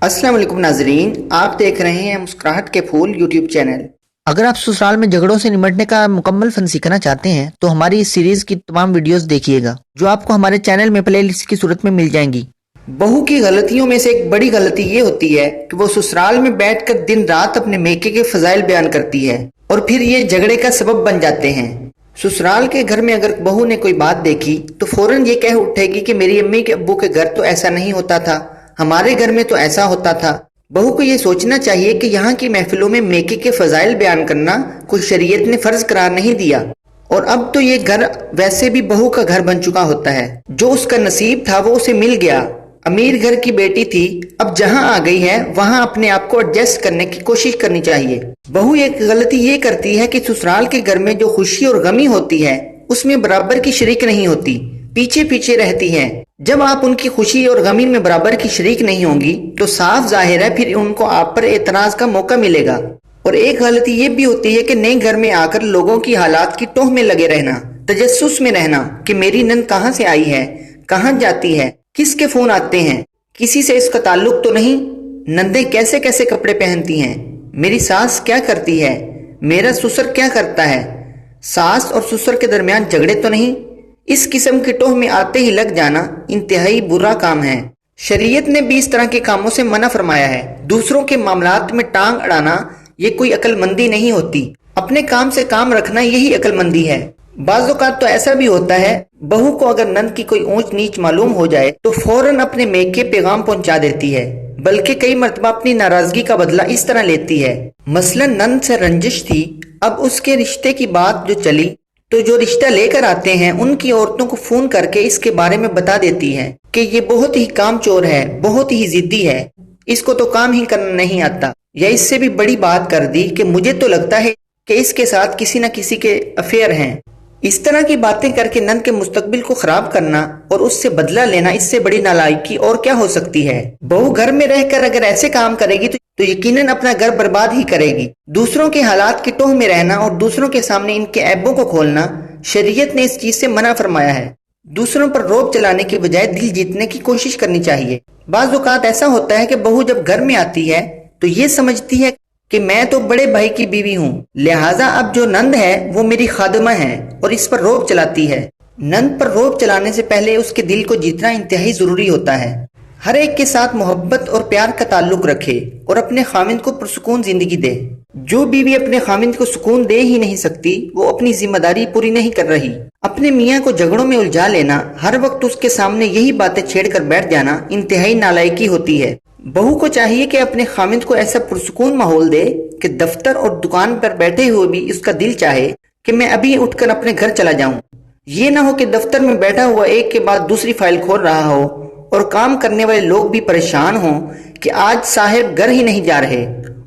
अस्सलाम वालेकुम नाजरीन, आप देख रहे हैं मुस्कुराहट के फूल यूट्यूब चैनल। अगर आप ससुराल में झगड़ों से निपटने का मुकम्मल फन सीखना चाहते हैं तो हमारी इस सीरीज की तमाम वीडियोस देखिएगा जो आपको हमारे चैनल में प्लेलिस्ट की सूरत में मिल जाएंगी। बहू की गलतियों में से एक बड़ी गलती ये होती है कि वो ससुराल में बैठकर दिन रात अपने मेके के फजाइल बयान करती है और फिर ये झगड़े का सबब बन जाते हैं। ससुराल के घर में अगर बहू ने कोई बात देखी तो फौरन ये कह उठेगी कि मेरी अम्मी के अब्बू के घर तो ऐसा नहीं होता था, हमारे घर में तो ऐसा होता था। बहू को ये सोचना चाहिए कि यहाँ की महफिलों में मेके के फजाइल बयान करना कोई शरीयत ने फर्ज करार नहीं दिया, और अब तो ये घर वैसे भी बहू का घर बन चुका होता है। जो उसका नसीब था वो उसे मिल गया। अमीर घर की बेटी थी, अब जहाँ आ गई है वहाँ अपने आप को एडजस्ट करने की कोशिश करनी चाहिए। बहू एक गलती ये करती है कि ससुराल के घर में जो खुशी और गमी होती है उसमें बराबर की शरीक नहीं होती, पीछे पीछे रहती है। जब आप उनकी खुशी और गमी में बराबर की शरीक नहीं होंगी तो साफ जाहिर है फिर उनको आप पर एतराज का मौका मिलेगा। और एक गलती ये भी होती है कि नए घर में आकर लोगों की हालात की टोह में लगे रहना, तजस्सुस में रहना कि मेरी नंद कहाँ से आई है, कहाँ जाती है, किसके फोन आते हैं, किसी से इसका ताल्लुक तो नहीं, नंदे कैसे कैसे कपड़े पहनती हैं, मेरी सास क्या करती है, मेरा ससुर क्या करता है, सास और ससुर के दरमियान झगड़े तो नहीं। इस किस्म की टोह में आते ही लग जाना इंतहाई बुरा काम है। शरीयत ने भी इस तरह के कामों से मना फरमाया है। दूसरों के मामलात में टांग अड़ाना ये कोई अक्लमंदी नहीं होती, अपने काम से काम रखना यही अक्लमंदी है। बाज़ औक़ात तो ऐसा भी होता है, बहू को अगर नंद की कोई ऊंच नीच मालूम हो जाए तो फौरन अपने मेके पैगाम पहुंचा देती है, बल्कि कई मरतबा अपनी नाराजगी का बदला इस तरह लेती है। मसलन नंद से रंजिश थी, अब उसके रिश्ते की बात जो चली तो जो रिश्ता लेकर आते हैं उनकी औरतों को फोन करके इसके बारे में बता देती है कि ये बहुत ही कामचोर है, बहुत ही जिद्दी है, इसको तो काम ही करना नहीं आता। या इससे भी बड़ी बात कर दी कि मुझे तो लगता है कि इसके साथ किसी न किसी के अफेयर हैं। इस तरह की बातें करके नंद के मुस्तकबिल को खराब करना और उससे बदला लेना, इससे बड़ी नालायकी और क्या हो सकती है। बहू घर में रहकर अगर ऐसे काम करेगी तो यकीनन अपना घर बर्बाद ही करेगी। दूसरों के हालात की टोह में रहना और दूसरों के सामने इनके ऐबों को खोलना, शरीयत ने इस चीज से मना फरमाया है। दूसरों पर रोब चलाने की बजाय दिल जीतने की कोशिश करनी चाहिए। बाज़ औक़ात ऐसा होता है कि बहू जब घर में आती है तो ये समझती है कि मैं तो बड़े भाई की बीवी हूँ, लिहाजा अब जो नंद है वो मेरी खादिमा है, और इस पर रोब चलाती है। नंद पर रोब चलाने से पहले उसके दिल को जीतना इंतहाई जरूरी होता है। हर एक के साथ मोहब्बत और प्यार का ताल्लुक रखे और अपने खामिंद को पुरसुकून जिंदगी दे। जो बीवी अपने खामिंद को सुकून दे ही नहीं सकती वो अपनी जिम्मेदारी पूरी नहीं कर रही। अपने मियाँ को झगड़ों में उलझा लेना, हर वक्त उसके सामने यही बातें छेड़ कर बैठ जाना इंतहाई नालायकी होती है। बहू को चाहिए कि अपने खामिंद को ऐसा पुरसुकून माहौल दे कि दफ्तर और दुकान पर बैठे हुए भी उसका दिल चाहे कि मैं अभी उठकर अपने घर चला जाऊं। ये ना हो कि दफ्तर में बैठा हुआ एक के बाद दूसरी फाइल खोल रहा हो और काम करने वाले लोग भी परेशान हों कि आज साहब घर ही नहीं जा रहे,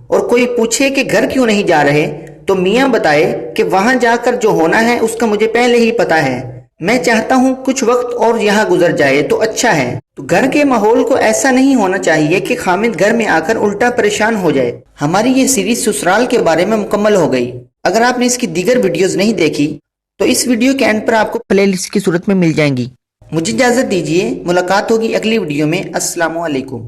और कोई पूछे कि घर क्यों नहीं जा रहे तो मियाँ बताए कि वहां जाकर जो होना है उसका मुझे पहले ही पता है, मैं चाहता हूँ कुछ वक्त और यहाँ गुजर जाए तो अच्छा है। तो घर के माहौल को ऐसा नहीं होना चाहिए कि खामिद घर में आकर उल्टा परेशान हो जाए। हमारी ये सीरीज ससुराल के बारे में मुकम्मल हो गई। अगर आपने इसकी दीगर वीडियोस नहीं देखी तो इस वीडियो के एंड पर आपको प्लेलिस्ट की सूरत में मिल जाएंगी। मुझे इजाजत दीजिए, मुलाकात होगी अगली वीडियो में। अस्सलामु अलैकुम।